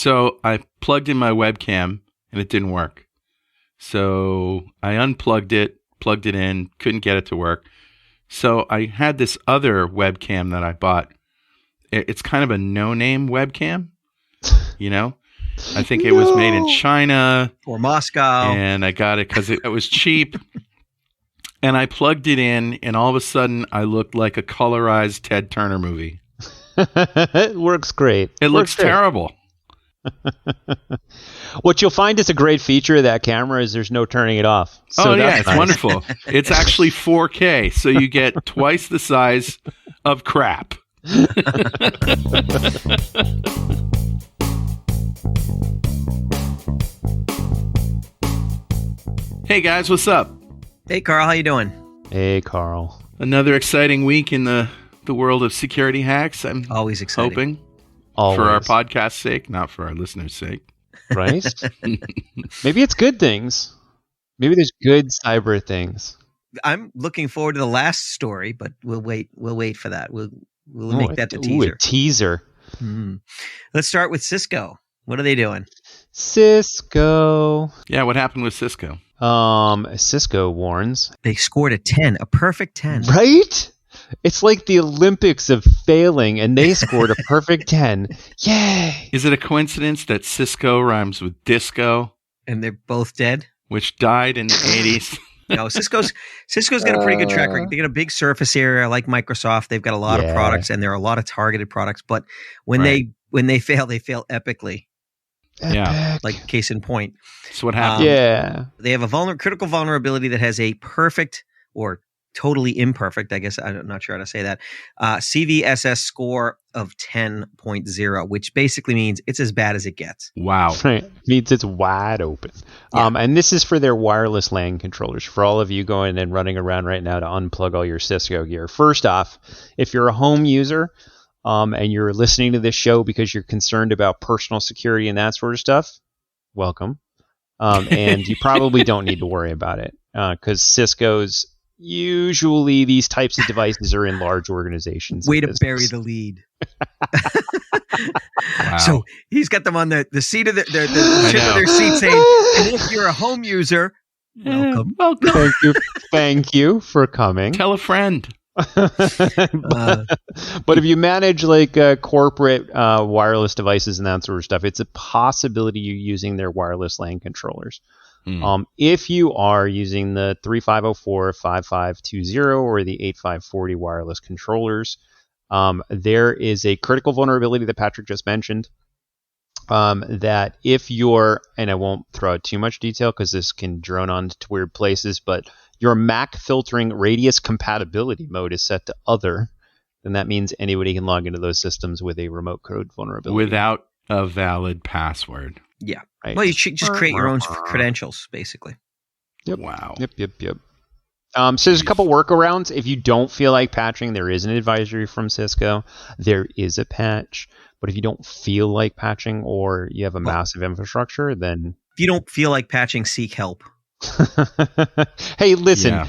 So I plugged in my webcam and it didn't work. So I unplugged it, plugged it in, couldn't get it to work. So I had this other webcam that I bought. It's kind of a no-name webcam, you know? I think it was made in China. Or Moscow. And I got it because it was cheap. And I plugged it in, and all of a sudden, I looked like a colorized Ted Turner movie. It works great. It looks terrible. What you'll find is a great feature of that camera is there's no turning it off. So it's wonderful. It's actually 4K, so you get twice the size of crap. Hey guys, what's up? Hey Carl, how you doing? Hey Carl. Another exciting week in the world of security hacks. I'm always exciting. Hoping always. For our podcast's sake, not for our listeners' sake. Right? Maybe it's good things. Maybe there's good cyber things. I'm looking forward to the last story, but we'll wait for that. We'll make that the teaser. A teaser. Mm-hmm. Let's start with Cisco. What are they doing? Cisco. Yeah, what happened with Cisco? Cisco warns. They scored a 10, a perfect 10. Right? It's like the Olympics of failing, and they scored a perfect 10. Yay! Is it a coincidence that Cisco rhymes with disco? And they're both dead? Which died in the 80s. No, Cisco's got a pretty good track record. They got a big surface area like Microsoft. They've got a lot of products, and there are a lot of targeted products. But when they fail epically. Yeah, like case in point. So what happened? They have a critical vulnerability that has a perfect or totally imperfect, I guess I'm not sure how to say that, CVSS score of 10.0, which basically means it's as bad as it gets. Wow. Right. Means it's wide open. Yeah. And this is for their wireless LAN controllers. For all of you going and running around right now to unplug all your Cisco gear. First off, if you're a home user, and you're listening to this show because you're concerned about personal security and that sort of stuff, welcome. And you probably don't need to worry about it because Cisco's usually these types of devices are in large organizations. Way to bury the lead. Wow. So he's got them on the seat of the tip of their seat saying, and if you're a home user, welcome. Thank you for coming. Tell a friend. But if you manage like corporate wireless devices and that sort of stuff, it's a possibility you're using their wireless LAN controllers. If you are using the 3504, 5520 or the 8540 wireless controllers, there is a critical vulnerability that Patrick just mentioned. That if you're, and I won't throw out too much detail because this can drone on to weird places, but your MAC filtering radius compatibility mode is set to other, then that means anybody can log into those systems with a remote code vulnerability. Without a valid password. Yeah. Right. Well, you should just create your own credentials, basically. Yep. Wow. Yep. So there's a couple workarounds. If you don't feel like patching, there is an advisory from Cisco. There is a patch. But if you don't feel like patching or you have a massive infrastructure, then... If you don't feel like patching, seek help. Hey, listen,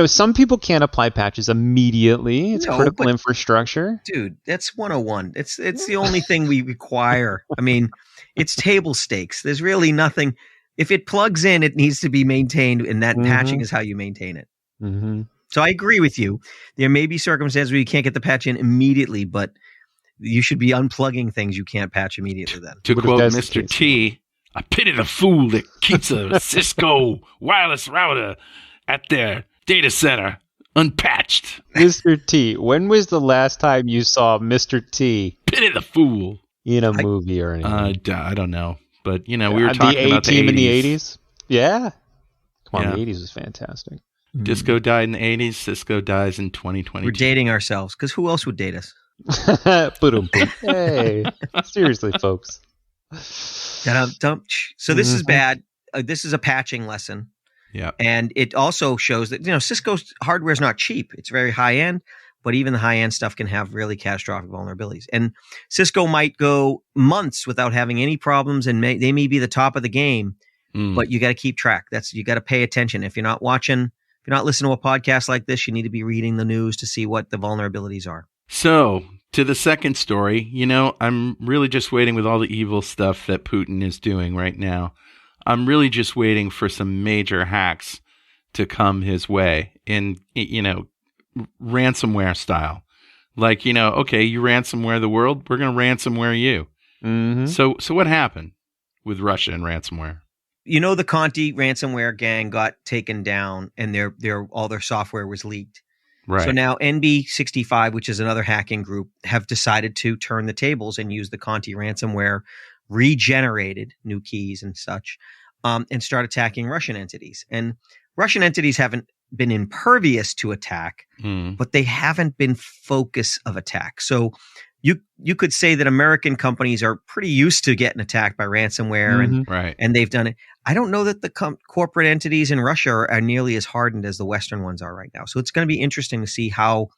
some people can't apply patches immediately. It's critical infrastructure. Dude, that's 101. It's the only thing we require. I mean, it's table stakes. There's really nothing. If it plugs in, it needs to be maintained, and that patching is how you maintain it. Mm-hmm. So I agree with you. There may be circumstances where you can't get the patch in immediately, but you should be unplugging things you can't patch immediately then. To quote Mr. T, I pity the fool that keeps a Cisco wireless router at their data center unpatched. Mr. T, when was the last time you saw Mr. T? Pity the fool. In a movie or anything? I don't know. But, we were talking about the 80s. In the 80s? Yeah. Come on, the 80s was fantastic. Disco died in the 80s. Cisco dies in 2022. We're dating ourselves, because who else would date us? Hey, seriously, folks. So this is bad. This is a patching lesson. Yeah. And it also shows that, Cisco's hardware is not cheap. It's very high end, but even the high end stuff can have really catastrophic vulnerabilities. And Cisco might go months without having any problems, and they may be the top of the game, but you got to keep track. You got to pay attention. If you're not listening to a podcast like this, you need to be reading the news to see what the vulnerabilities are. So, to the second story, I'm really just waiting with all the evil stuff that Putin is doing right now. I'm really just waiting for some major hacks to come his way in, ransomware style. Like, okay, you ransomware the world, we're going to ransomware you. Mm-hmm. So what happened with Russia and ransomware? The Conti ransomware gang got taken down and all their software was leaked. Right. So now NB65, which is another hacking group, have decided to turn the tables and use the Conti ransomware, regenerated new keys and such, and start attacking Russian entities. And Russian entities haven't been impervious to attack, but they haven't been focus of attack. So you could say that American companies are pretty used to getting attacked by ransomware, and they've done it. I don't know that the corporate entities in Russia are nearly as hardened as the Western ones are right now. So it's going to be interesting to see how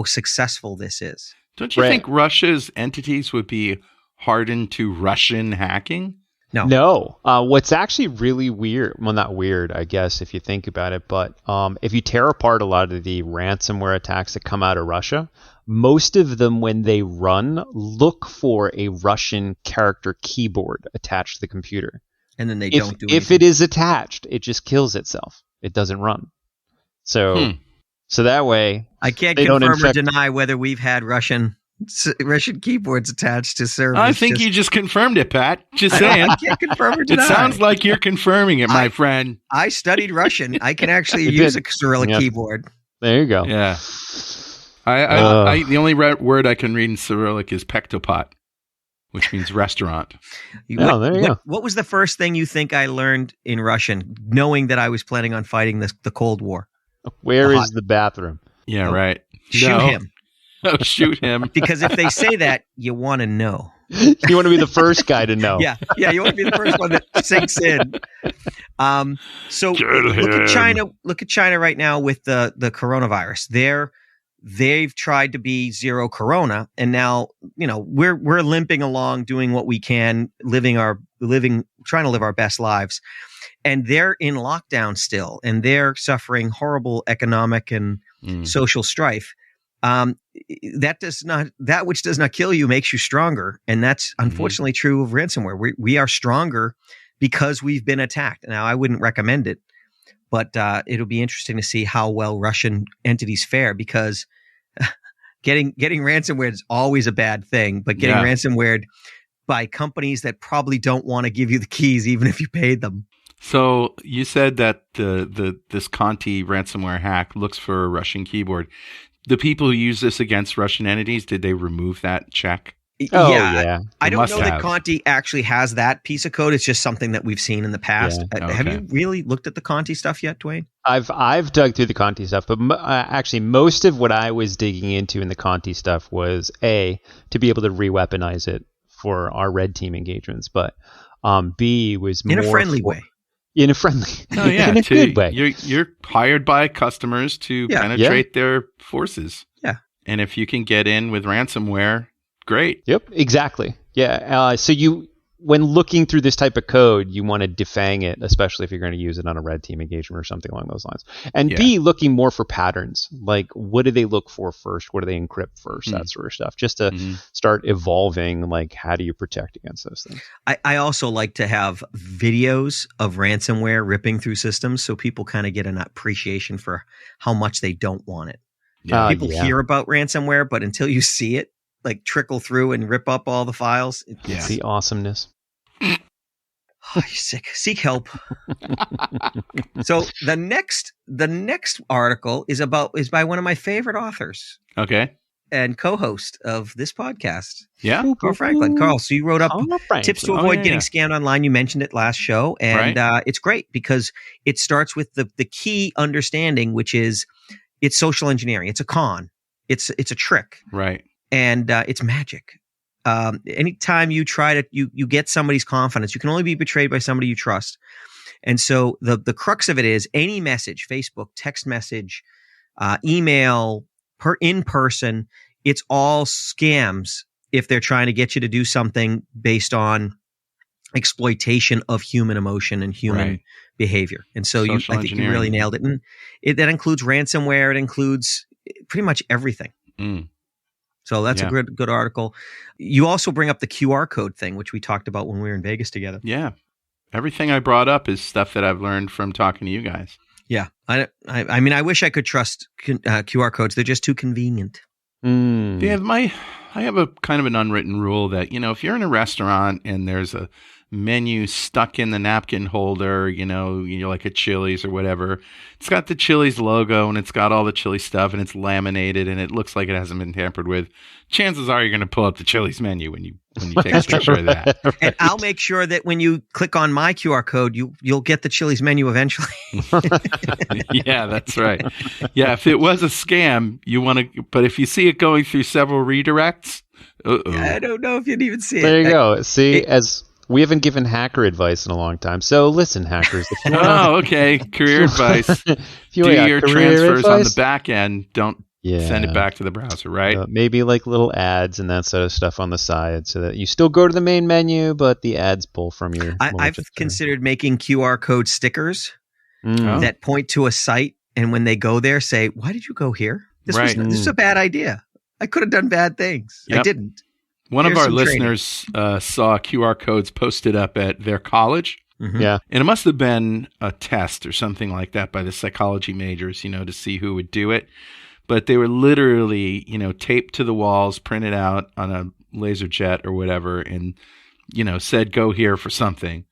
successful this is. Don't you think Russia's entities would be hardened to Russian hacking? No. What's actually really weird, well, not weird, I guess, if you think about it, but if you tear apart a lot of the ransomware attacks that come out of Russia, most of them, when they run, look for a Russian character keyboard attached to the computer. And then they don't do anything. If it is attached, it just kills itself. It doesn't run. So that way, I can't confirm or deny whether we've had Russian keyboards attached to servers. I think you just confirmed it, Pat. Just saying. I can't confirm or deny. It sounds like you're confirming it, my friend. I studied Russian. I can actually use a Cyrillic keyboard. There you go. Yeah. I the only word I can read in Cyrillic is pectopot, which means restaurant. There you go. What was the first thing you think I learned in Russian, knowing that I was planning on fighting the Cold War? Where is the bathroom? Yeah, right. Shoot him. Oh, shoot him. Because if they say that, you want to know. You want to be the first guy to know. Yeah, you want to be the first one that sinks in. So look at China. Look at China right now with the coronavirus. They've tried to be zero corona, and now we're limping along, doing what we can, trying to live our best lives, and they're in lockdown still, and they're suffering horrible economic and social strife. That which does not kill you makes you stronger, and that's unfortunately true of ransomware. We are stronger because we've been attacked. Now, I wouldn't recommend it, but it'll be interesting to see how well Russian entities fare, because getting ransomware is always a bad thing, but getting ransomware by companies that probably don't want to give you the keys even if you paid them. So you said that this Conti ransomware hack looks for a Russian keyboard. The people who use this against Russian entities, did they remove that check? Oh, yeah. I don't know that Conti actually has that piece of code. It's just something that we've seen in the past. Yeah. Have you really looked at the Conti stuff yet, Dwayne? I've dug through the Conti stuff, but actually most of what I was digging into in the Conti stuff was to be able to re-weaponize it for our red team engagements, but B was more in a friendly way. In a friendly, in a good way. You're hired by customers to penetrate their forces. Yeah, and if you can get in with ransomware, great. Yep, exactly. Yeah. So when looking through this type of code, you want to defang it, especially if you're going to use it on a red team engagement or something along those lines. And B, looking more for patterns. Like, what do they look for first? What do they encrypt first? That sort of stuff. Just to start evolving, like, how do you protect against those things? I also like to have videos of ransomware ripping through systems so people kind of get an appreciation for how much they don't want it. People hear about ransomware, but until you see it, like, trickle through and rip up all the files. It's the awesomeness. Oh, you're sick. Seek help. So the next article is by one of my favorite authors. Okay. And co-host of this podcast. Yeah. Carl Franklin. Carl, so you wrote up tips to avoid getting scammed online. You mentioned it last show. And it's great because it starts with the key understanding, which is it's social engineering. It's a con. It's a trick. Right. And it's magic. Anytime you try to you get somebody's confidence, you can only be betrayed by somebody you trust. And so the crux of it is any message, Facebook, text message, email, in person, it's all scams if they're trying to get you to do something based on exploitation of human emotion and human behavior. And so I think you really nailed it. And that includes ransomware. It includes pretty much everything. So that's a good article. You also bring up the QR code thing, which we talked about when we were in Vegas together. Yeah. Everything I brought up is stuff that I've learned from talking to you guys. Yeah. I mean, I wish I could trust QR codes. They're just too convenient. Yeah, I have a kind of an unwritten rule that, if you're in a restaurant and there's a menu stuck in the napkin holder, you're like a Chili's or whatever. It's got the Chili's logo and it's got all the Chili's stuff and it's laminated and it looks like it hasn't been tampered with. Chances are you're going to pull up the Chili's menu when you take a picture of that. And I'll make sure that when you click on my QR code, you'll get the Chili's menu eventually. Yeah, that's right. Yeah, if it was a scam, but if you see it going through several redirects, I don't know if you'd even see it. There you go. See, as we haven't given hacker advice in a long time. So listen, hackers. If you okay. Career advice. Do your transfers on the back end. Don't send it back to the browser, right? Maybe like little ads and that sort of stuff on the side so that you still go to the main menu, but the ads pull from your... I've considered making QR code stickers that point to a site, and when they go there, say, why did you go here? This is a bad idea. I could have done bad things. Yep. I didn't. One of our listeners saw QR codes posted up at their college. Mm-hmm. Yeah. And it must have been a test or something like that by the psychology majors, to see who would do it. But they were literally, taped to the walls, printed out on a laser jet or whatever, and, said, go here for something.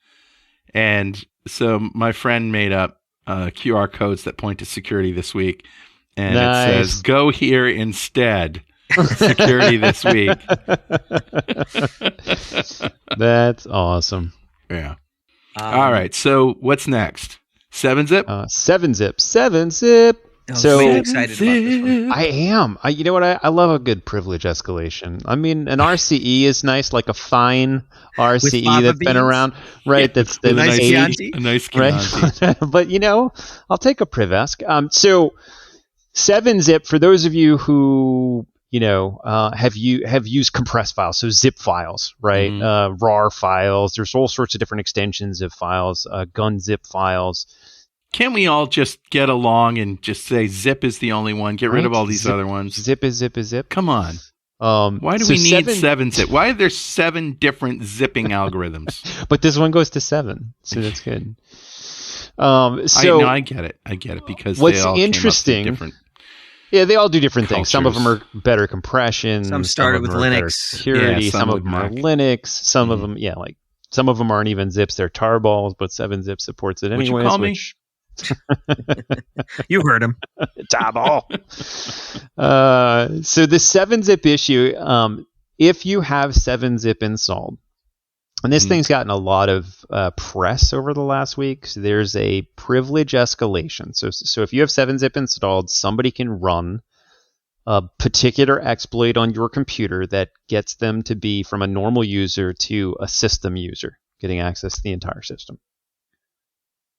And so my friend made up QR codes that point to security this week. And it says, go here instead. Security this week. That's awesome. Yeah. All right. So what's next? 7-zip? 7-zip. 7-zip. So excited about this one. I am. You know what? I love a good privilege escalation. I mean, an RCE is nice, like a fine RCE that's been around, right? Yeah, that's a nice Chianti. A nice Chianti. Right? But I'll take a privesk. So 7-zip, for those of you who have used compressed files, so zip files, right? Mm-hmm. RAR files. There's all sorts of different extensions of files, gun zip files. Can't we all just get along and just say zip is the only one? Get rid of all these other ones. Zip is zip is zip. Come on. Why do we need 7-zip? Why are there 7 different zipping algorithms? But this one goes to 7, so that's good. I get it because what's they all interesting. Came up different. Yeah, they all do different cultures. things. Some of them are better compression. Some started with Linux security. Some of them are Linux. Some of them, some of them aren't even zips. They're tarballs, but 7-zip supports it anyways. What'd you call me? You heard him. Tarball. So the 7-zip issue, if you have 7-zip installed, and this thing's gotten a lot of press over the last week. So there's a privilege escalation. So if you have 7-zip installed, somebody can run a particular exploit on your computer that gets them to be from a normal user to a system user, getting access to the entire system.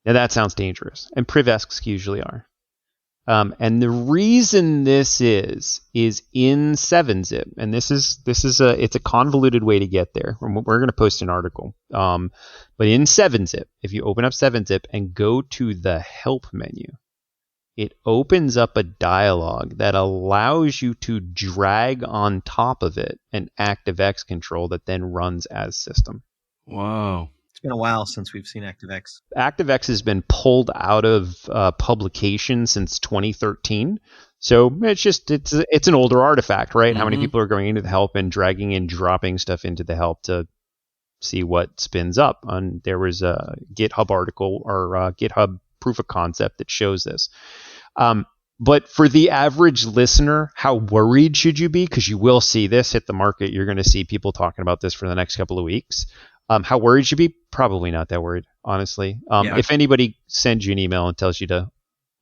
Now that sounds dangerous, and privesks usually are. And the reason this is in 7-zip, and it's a convoluted way to get there. We're going to post an article. But in 7-zip, if you open up 7-zip and go to the help menu, it opens up a dialog that allows you to drag on top of it an ActiveX control that then runs as system. Whoa. It's been a while since we've seen ActiveX. ActiveX has been pulled out of publication since 2013. So it's an older artifact, right? Mm-hmm. How many people are going into the help and dragging and dropping stuff into the help to see what spins up? And there was a GitHub article or GitHub proof of concept that shows this. But for the average listener, how worried should you be? Because you will see this hit the market. You're going to see people talking about this for the next couple of weeks. How worried should you be? Probably not that worried, honestly. If anybody sends you an email and tells you to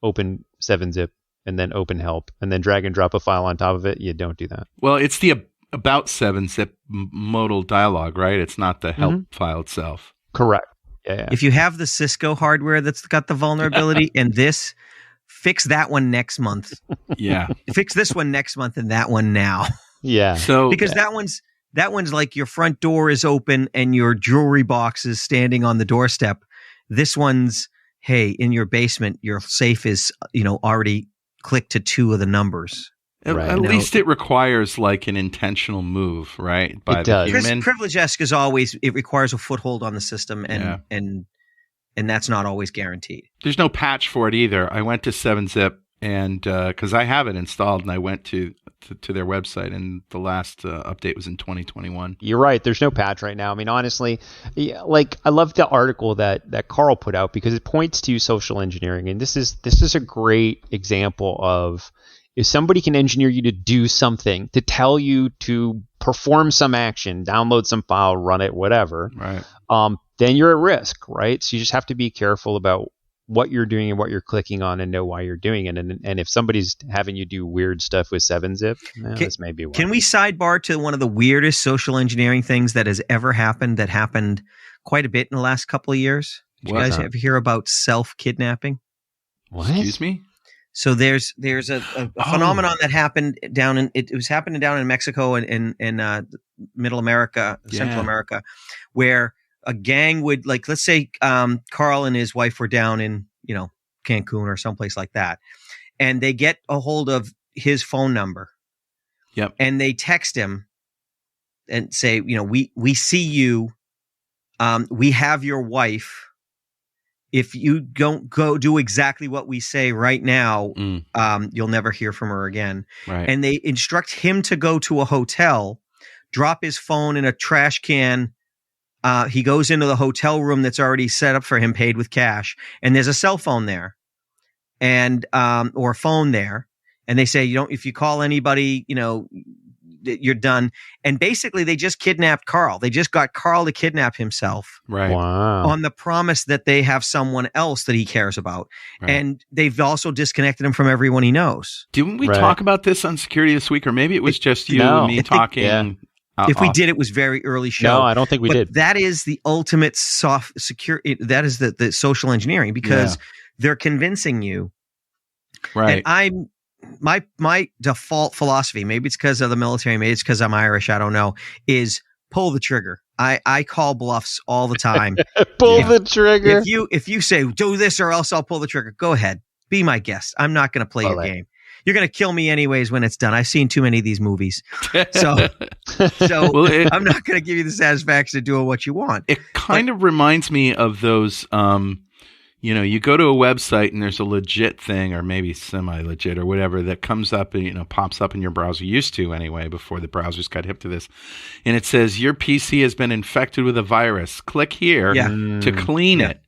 open 7-zip and then open help and then drag and drop a file on top of it, you don't do that. Well, it's the about 7-zip modal dialog, right? It's not the help file itself. Correct. Yeah. If you have the Cisco hardware that's got the vulnerability and this, fix that one next month. Yeah. Fix this one next month and that one now. Yeah. So because that one's like your front door is open and your jewelry box is standing on the doorstep. This one's, hey, in your basement, your safe is, already clicked to 2 of the numbers. At least it requires like an intentional move, right? By It does. the human. Privilege-esque is always, it requires a foothold on the system, and that's not always guaranteed. There's no patch for it either. I went to 7-Zip and because I have it installed, and I went to their website, and the last update was in 2021. You're right. There's no patch right now. I mean, honestly, like I love the article that Carl put out because it points to social engineering, and this is a great example of if somebody can engineer you to do something, to tell you to perform some action, download some file, run it, whatever, right? Then you're at risk, right? So you just have to be careful about what you're doing and what you're clicking on and know why you're doing it. And if somebody's having you do weird stuff with 7-Zip, that's maybe why. Can we sidebar to one of the weirdest social engineering things that has ever happened, that happened quite a bit in the last couple of years? Did you guys ever hear about self-kidnapping? What? Excuse me? So there's a phenomenon that happened down in, it was happening down in Mexico and in Middle America, Central America, where a gang would, like, let's say Carl and his wife were down in, Cancun or someplace like that, and they get a hold of his phone number. Yep. And they text him and say, we see you, we have your wife. If you don't go do exactly what we say right now, you'll never hear from her again. Right. And they instruct him to go to a hotel, drop his phone in a trash can. He goes into the hotel room that's already set up for him, paid with cash, and there's a cell phone there, and or a phone there. And they say, if you call anybody, you're done. And basically, they just kidnapped Carl. They just got Carl to kidnap himself. Right. Wow. On the promise that they have someone else that he cares about. Right. And they've also disconnected him from everyone he knows. Didn't we talk about this on Security This Week? Or maybe it was just you and me talking. If we did, it was very early show. No, I don't think we did. That is the ultimate that is the social engineering, because they're convincing you. Right. And my default philosophy, maybe it's because of the military, maybe it's because I'm Irish, I don't know, is pull the trigger. I call bluffs all the time. Pull the trigger. If you say do this or else I'll pull the trigger, go ahead. Be my guest. I'm not going to play your game. You're going to kill me anyways when it's done. I've seen too many of these movies. So I'm not going to give you the satisfaction of doing what you want. It kind of reminds me of those, you go to a website and there's a legit thing, or maybe semi-legit or whatever, that comes up and, pops up in your browser, used to anyway, before the browsers got hip to this. And it says, your PC has been infected with a virus. Click here to clean it.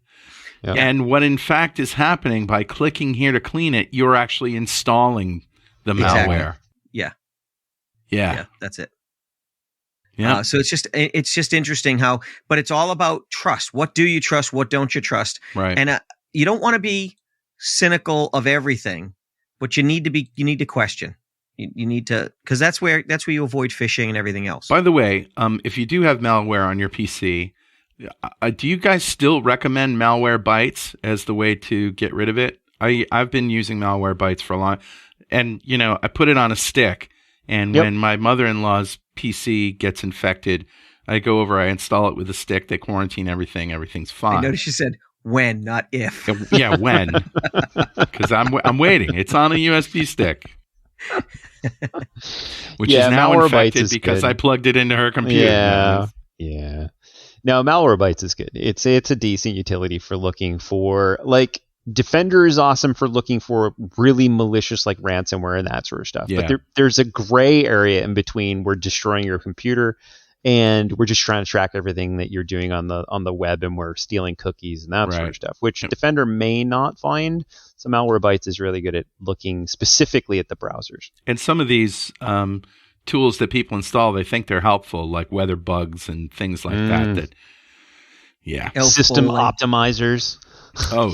Yeah. And what in fact is happening by clicking here to clean it, you're actually installing the malware. Yeah, that's it. Yeah. So it's just interesting how, but it's all about trust. What do you trust? What don't you trust? Right. And you don't want to be cynical of everything, but you need to question. You need to, because that's where you avoid phishing and everything else. By the way, if you do have malware on your PC, do you guys still recommend Malwarebytes as the way to get rid of it? I've been using Malwarebytes for a long, and I put it on a stick, and when my mother-in-law's PC gets infected, I go over, I install it with a stick, they quarantine everything, everything's fine. I noticed you said when, not if. Yeah, when, because I'm waiting. It's on a USB stick, which is now infected because I plugged it into her computer. Yeah. No, Malwarebytes is good. It's a decent utility for looking for, like, Defender is awesome for looking for really malicious, like ransomware and that sort of stuff. Yeah. But there's a gray area in between. We're destroying your computer, and we're just trying to track everything that you're doing on the web, and we're stealing cookies and that sort of stuff, which Defender may not find. So Malwarebytes is really good at looking specifically at the browsers. And some of these tools that people install, they think they're helpful, like weather bugs and things like that. System optimizers.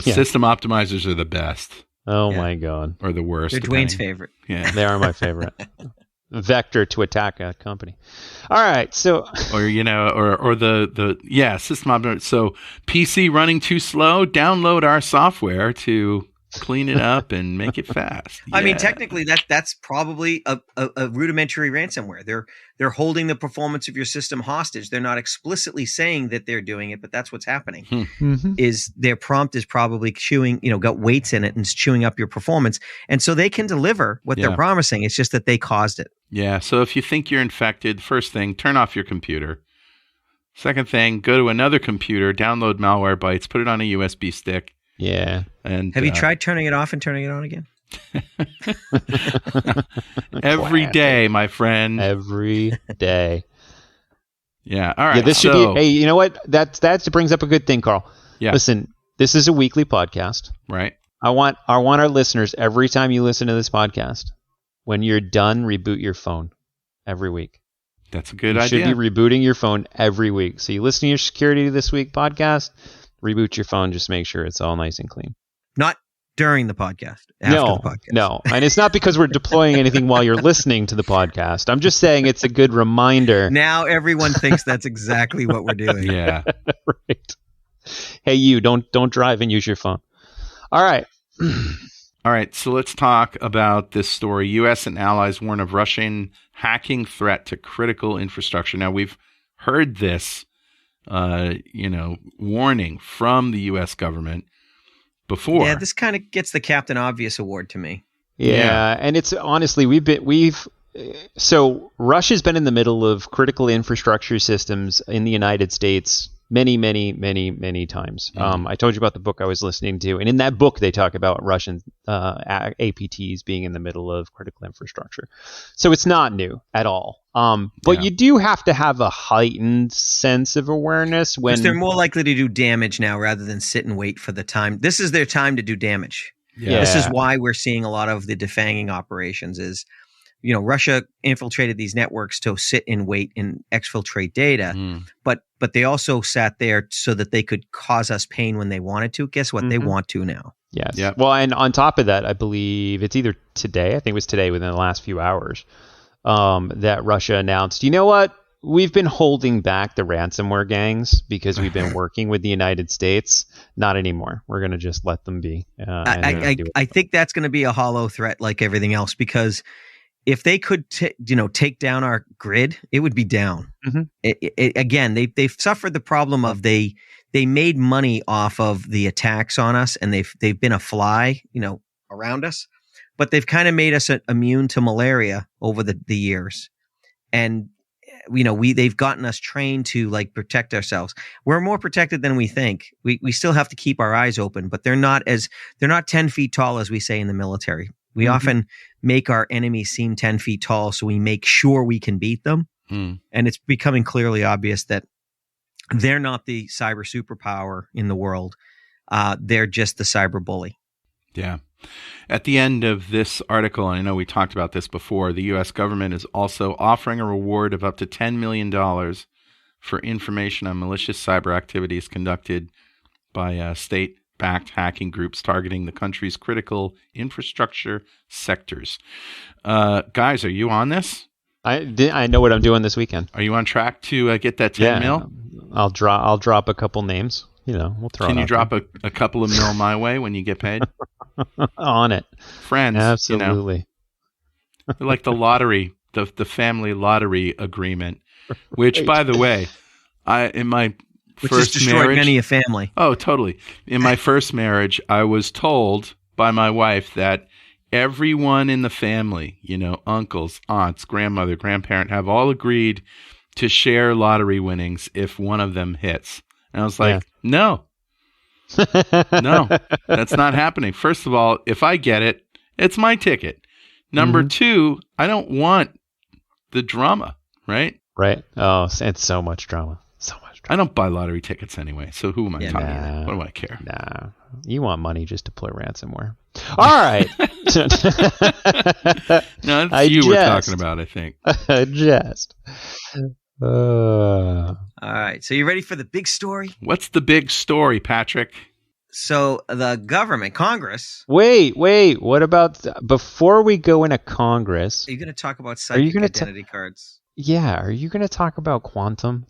System optimizers are the best. Oh my God. Or the worst. They're Dwayne's favorite. Yeah. They are my favorite. Vector to attack a company. All right. So, or the system optimizer. So PC running too slow, download our software to clean it up and make it fast. I mean, Yeah. technically, that's probably a rudimentary ransomware. They're holding the performance of your system hostage. They're not explicitly saying that they're doing it, but that's what's happening. Mm-hmm. Is their prompt is probably got weights in it and it's chewing up your performance, and so they can deliver what they're promising. It's just that they caused it. Yeah. So if you think you're infected, first thing, turn off your computer. Second thing, go to another computer, download Malwarebytes, put it on a USB stick. Yeah. And have you tried turning it off and turning it on again? Every day, my friend. Every day. Yeah. All right. Yeah, this should be. Hey, you know what? That brings up a good thing, Carl. Yeah. Listen, this is a weekly podcast. Right. I want our listeners, every time you listen to this podcast, when you're done, reboot your phone every week. That's a good idea. You should be rebooting your phone every week. So you listen to your Security This Week podcast, reboot your phone, just make sure it's all nice and clean. Not during the podcast. After the podcast. No. And it's not because we're deploying anything while you're listening to the podcast. I'm just saying it's a good reminder. Now everyone thinks that's exactly what we're doing. Yeah. Right. Hey, you don't drive and use your phone. All right. All right, so let's talk about this story. U.S. and allies warn of Russian hacking threat to critical infrastructure. Now, we've heard this, warning from the U.S. government before. Yeah, this kind of gets the Captain Obvious award to me. Yeah, and it's honestly, so Russia's been in the middle of critical infrastructure systems in the United States many times. Mm-hmm. I told you about the book I was listening to, and in that book they talk about Russian APTs being in the middle of critical infrastructure. So it's not new at all. But you do have to have a heightened sense of awareness when because they're more likely to do damage now rather than sit and wait for the time. This is their time to do damage. Yeah. This is why we're seeing a lot of the defanging operations is, Russia infiltrated these networks to sit and wait and exfiltrate data, but they also sat there so that they could cause us pain when they wanted to. Guess what? They want to now. Yes. Yeah. Well, and on top of that, I believe it's either today, I think it was today within the last few hours, that Russia announced, you know what? We've been holding back the ransomware gangs because we've been working with the United States. Not anymore. We're going to just let them be. I think that's going to be a hollow threat like everything else, because if they could, take down our grid, it would be down. Mm-hmm. Again, they've suffered the problem of they made money off of the attacks on us, and they've been a fly, around us, but they've kind of made us immune to malaria over the years, and they've gotten us trained to protect ourselves. We're more protected than we think. We still have to keep our eyes open, but they're not 10 feet tall as we say in the military. We often make our enemies seem 10 feet tall, so we make sure we can beat them. And it's becoming clearly obvious that they're not the cyber superpower in the world. They're just the cyber bully. Yeah. At the end of this article, and I know we talked about this before, the U.S. government is also offering a reward of up to $10 million for information on malicious cyber activities conducted by state-backed hacking groups targeting the country's critical infrastructure sectors. Guys, are you on this? I know what I'm doing this weekend. Are you on track to get that 10 mil? I'll drop a couple names. We'll throw. Can it you out drop there. a couple of mil my way when you get paid? On it. Friends, absolutely. They're like the lottery, the family lottery agreement, which, Right. by the way, in my Which has first destroyed marriage, many a family. Oh, totally. In my first marriage, I was told by my wife that everyone in the family, uncles, aunts, grandmother, grandparent, have all agreed to share lottery winnings if one of them hits. And I was like, no, that's not happening. First of all, if I get it, it's my ticket. Number two, I don't want the drama, right? Right. Oh, it's so much drama. I don't buy lottery tickets anyway, so who am I talking about? What do I care? Nah. You want money just to play ransomware. All right. No, that's you we're talking about, I think. All right. So you ready for the big story? What's the big story, Patrick? So the government, Congress. Wait. What about before we go into Congress? Are you going to talk about psychic identity cards? Yeah. Are you going to talk about quantum?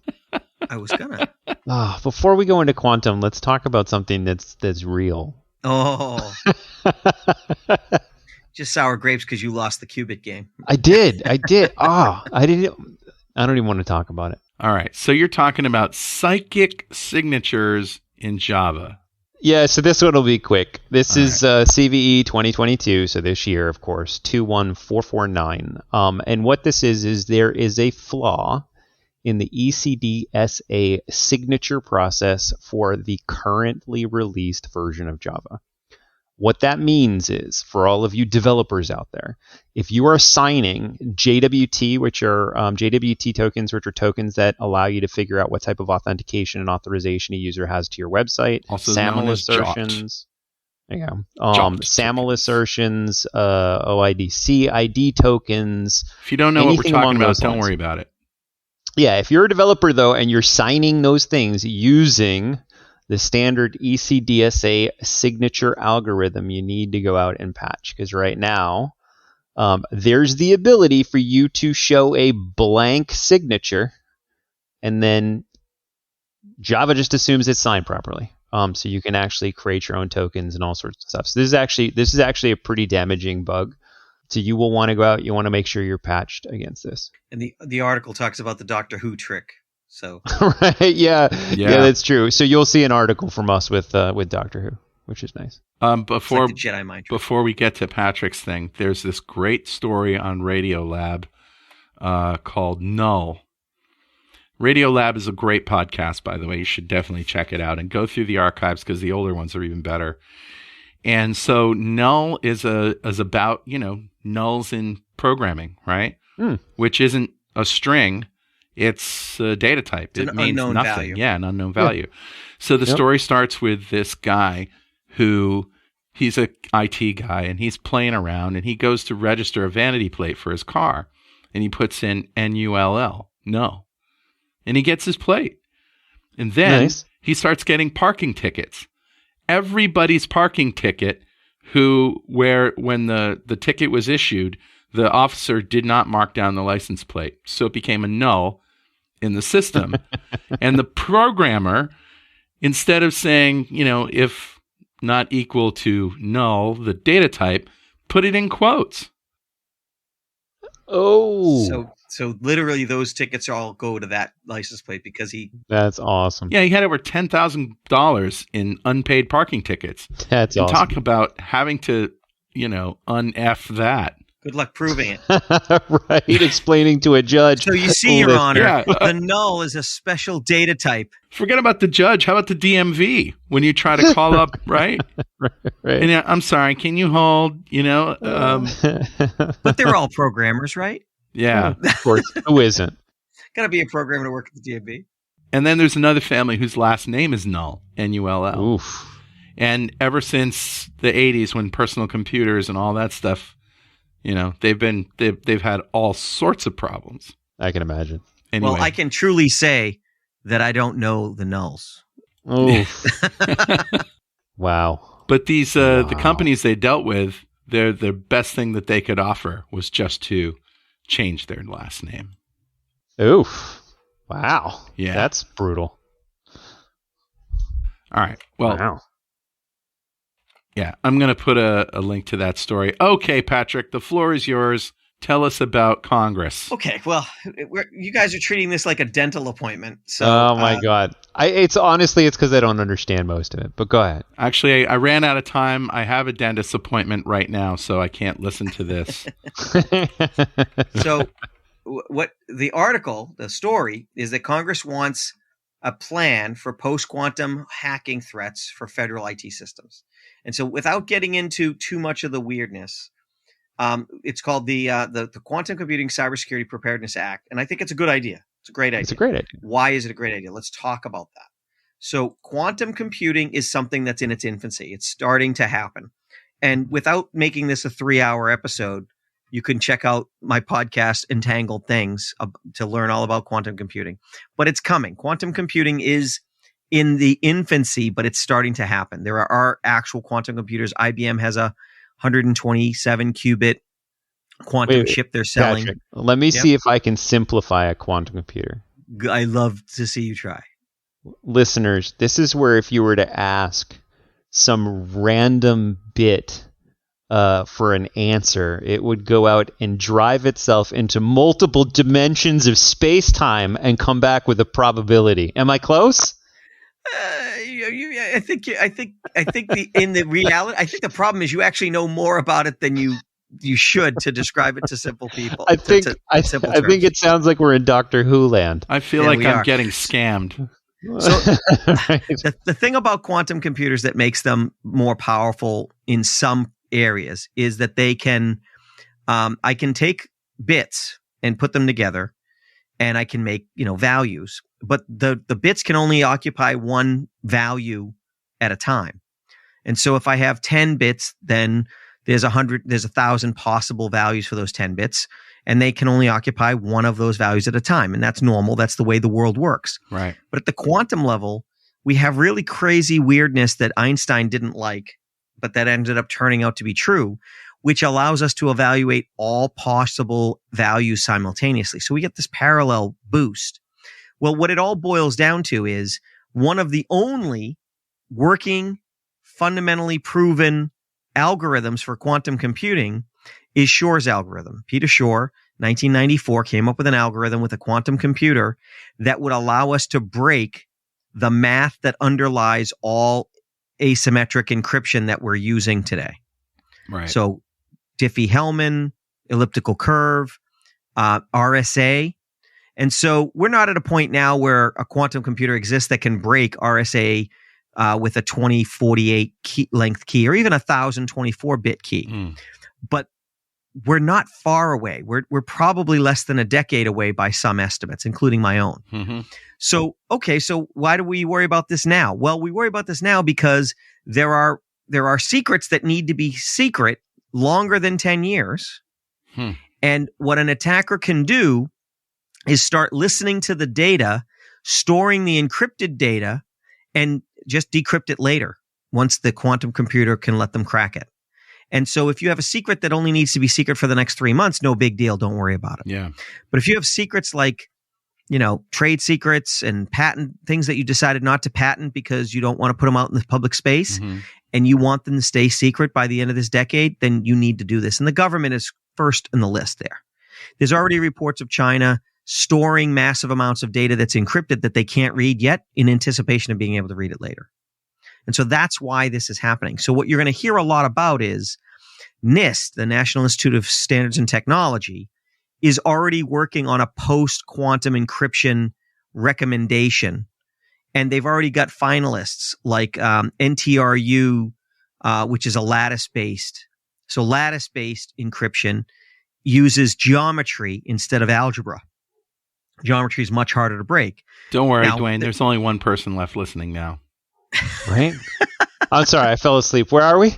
I was gonna. Before we go into quantum, let's talk about something that's real. Oh, just sour grapes because you lost the qubit game. I did. Ah, I didn't. I don't even want to talk about it. All right. So you're talking about psychic signatures in Java. Yeah, so this one will be quick. This is CVE 2022, so this year, of course, 21449. And what this is there is a flaw in the ECDSA signature process for the currently released version of Java. What that means is, for all of you developers out there, if you are signing JWT, which are JWT tokens, which are tokens that allow you to figure out what type of authentication and authorization a user has to your website, Also SAML known as assertions, there you go. JWT SAML tokens. assertions, OIDC ID tokens. If you don't know what we're anything talking along about, those don't lines. worry about it. Yeah, if you're a developer though, and you're signing those things using the standard ECDSA signature algorithm, you need to go out and patch, because right now there's the ability for you to show a blank signature, and then Java just assumes it's signed properly. So you can actually create your own tokens and all sorts of stuff. So this is actually a pretty damaging bug. So you will want to go out. You want to make sure you're patched against this. And the article talks about the Doctor Who trick. So Right? Yeah, that's true. So you'll see an article from us with Doctor Who, which is nice. it's like the Jedi mind trick. Before we get to Patrick's thing, there's this great story on Radiolab called Null. Radiolab is a great podcast, by the way. You should definitely check it out and go through the archives, because the older ones are even better. And so Null is about, nulls in programming, right? Which isn't a string. It's a data type. It's it means unknown nothing. value. Yeah, an unknown value. So the story starts with this guy who, he's a IT guy, and he's playing around, and he goes to register a vanity plate for his car, and he puts in NULL, no. And he gets his plate. And then he starts getting parking tickets. Everybody's parking ticket when the ticket was issued, the officer did not mark down the license plate. So it became a null in the system. And the programmer, instead of saying, if not equal to null, the data type, put it in quotes. Oh. So literally those tickets all go to that license plate because That's awesome. Yeah, he had over $10,000 in unpaid parking tickets. That's awesome. Talk about having to, un-F that. good luck proving it. Right, explaining to a judge. So you see, Your Honor, Yeah. the null is a special data type. Forget about the judge. How about the DMV when you try to call up, right? Right. And I'm sorry, can you hold, But they're all programmers, right? yeah. Of course, who isn't? Got to be a programmer to work at the DMV. And then there's another family whose last name is Null, Null. Oof. And ever since the 80s, when personal computers and all that stuff, they've had all sorts of problems. I can imagine. Anyway. Well, I can truly say that I don't know the nulls. Oof. Wow. But these the companies they dealt with, the best thing that they could offer was just to change their last name. Oof. Wow. Yeah. That's brutal. All right. Well, wow. Yeah, I'm going to put a link to that story. Okay, Patrick, the floor is yours. Tell us about Congress. Okay, well, you guys are treating this like a dental appointment. So, oh my God! It's because I don't understand most of it. But go ahead. Actually, I ran out of time. I have a dentist appointment right now, so I can't listen to this. So, what the article, the story, is that Congress wants a plan for post-quantum hacking threats for federal IT systems. And so, without getting into too much of the weirdness. It's called the Quantum Computing Cybersecurity Preparedness Act, and I think it's a good idea. It's a great idea. It's a great idea. Why is it a great idea? Let's talk about that. So quantum computing is something that's in its infancy. It's starting to happen. And without making this a 3-hour episode, you can check out my podcast, Entangled Things, to learn all about quantum computing. But it's coming. Quantum computing is in the infancy, but it's starting to happen. There are actual quantum computers. IBM has a 127 qubit quantum chip they're selling. Patrick, let me see if I can simplify a quantum computer. I love to see you try. Listeners, this is where if you were to ask some random bit for an answer, it would go out and drive itself into multiple dimensions of space-time and come back with a probability. Am I close? I think the reality, I think the problem is you actually know more about it than you should to describe it to simple people. I think it sounds like we're in Doctor Who land. I feel like I'm getting scammed. So the thing about quantum computers that makes them more powerful in some areas is that they can, I can take bits and put them together, and I can make values. But the bits can only occupy one value at a time. And so if I have 10 bits, then there's 1,000 possible values for those 10 bits, and they can only occupy one of those values at a time. And that's normal. That's the way the world works. Right. But at the quantum level, we have really crazy weirdness that Einstein didn't like, but that ended up turning out to be true, which allows us to evaluate all possible values simultaneously. So we get this parallel boost. Well, what it all boils down to is one of the only working, fundamentally proven algorithms for quantum computing is Shor's algorithm. Peter Shor, 1994, came up with an algorithm with a quantum computer that would allow us to break the math that underlies all asymmetric encryption that we're using today. Right. So Diffie-Hellman, elliptical curve, RSA. And so we're not at a point now where a quantum computer exists that can break RSA with a 2048 length key or even a 1024-bit key. But we're not far away. We're probably less than a decade away by some estimates, including my own. Mm-hmm. So why do we worry about this now? Well, we worry about this now because there are secrets that need to be secret longer than 10 years. And what an attacker can do is start listening to the data, storing the encrypted data, and just decrypt it later once the quantum computer can let them crack it. And so if you have a secret that only needs to be secret for the next 3 months, no big deal. Don't worry about it. Yeah. But if you have secrets like, trade secrets and patent things that you decided not to patent because you don't want to put them out in the public space, and you want them to stay secret by the end of this decade, then you need to do this. And the government is first in the list there. There's already reports of China storing massive amounts of data that's encrypted that they can't read yet in anticipation of being able to read it later. And so that's why this is happening. So what you're going to hear a lot about is NIST, the National Institute of Standards and Technology, is already working on a post-quantum encryption recommendation. And they've already got finalists like NTRU, which is a lattice-based. So lattice-based encryption uses geometry instead of algebra. Geometry is much harder to break. Don't worry, Dwayne. There's only one person left listening now. Right? I'm sorry, I fell asleep. Where are we?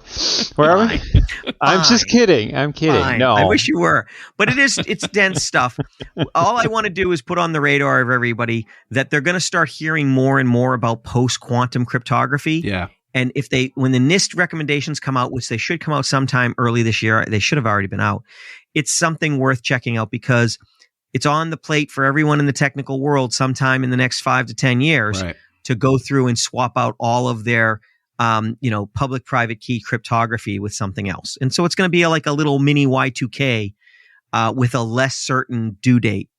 I'm just kidding. I'm kidding. Fine. No. I wish you were. But it's dense stuff. All I want to do is put on the radar of everybody that they're going to start hearing more and more about post-quantum cryptography. Yeah. And when the NIST recommendations come out, which they should come out sometime early this year, they should have already been out. It's something worth checking out because it's on the plate for everyone in the technical world sometime in the next 5 to 10 years to go through and swap out all of their public-private key cryptography with something else. And so it's going to be like a little mini Y2K with a less certain due date,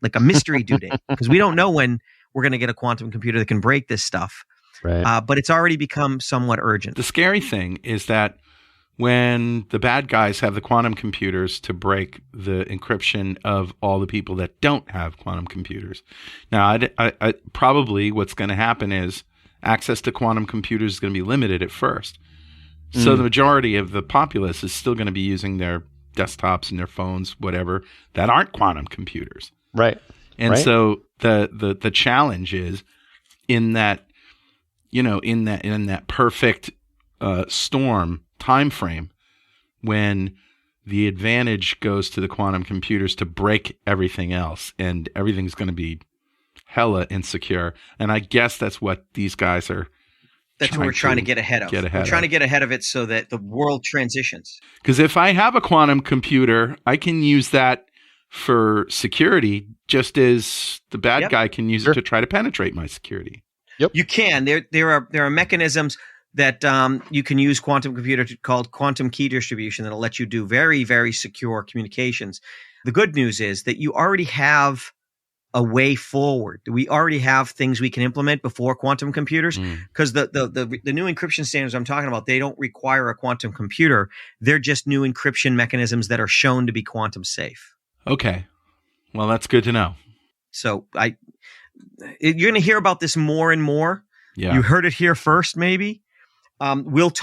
like a mystery due date, because we don't know when we're going to get a quantum computer that can break this stuff. Right. But it's already become somewhat urgent. The scary thing is that when the bad guys have the quantum computers to break the encryption of all the people that don't have quantum computers. Now, I probably what's going to happen is access to quantum computers is going to be limited at first. So the majority of the populace is still going to be using their desktops and their phones, whatever, that aren't quantum computers. Right. And so the challenge is in that perfect storm time frame when the advantage goes to the quantum computers to break everything else, and everything's going to be hella insecure. And I guess that's what these guys are. That's what we're trying to get ahead of. We're trying to get ahead of it so that the world transitions. Because if I have a quantum computer, I can use that for security, just as the bad guy can use it to try to penetrate my security. Yep. You can. There are mechanisms. that you can use quantum computer called quantum key distribution that'll let you do very, very secure communications. The good news is that you already have a way forward. We already have things we can implement before quantum computers, because the new encryption standards I'm talking about, they don't require a quantum computer. They're just new encryption mechanisms that are shown to be quantum safe. Okay. Well, that's good to know. So you're going to hear about this more and more. Yeah. You heard it here first, maybe. We'll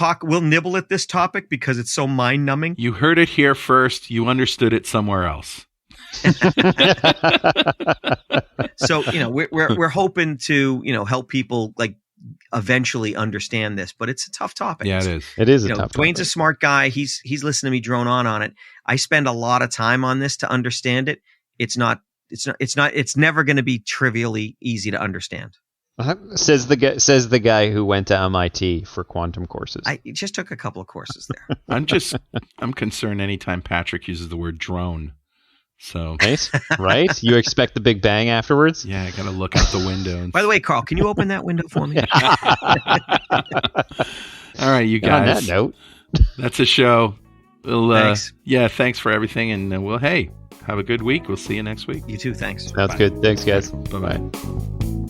nibble at this topic because it's so mind numbing. You heard it here first. You understood it somewhere else. So, we're hoping to, help people like eventually understand this, but it's a tough topic. Yeah, it is. It is a tough Dwayne's topic. a smart guy. He's listening to me drone on it. I spend a lot of time on this to understand it. It's never going to be trivially easy to understand. Says the guy who went to MIT for quantum courses. I just took a couple of courses there. I'm concerned anytime Patrick uses the word drone. So right? You expect the Big Bang afterwards? Yeah, I got to look out the window. By the way, Carl, can you open that window for me? All right, you guys. On that note, that's a show. Thanks. Yeah, thanks for everything, and have a good week. We'll see you next week. You too. Thanks. sounds good. Thanks, guys. Bye-bye.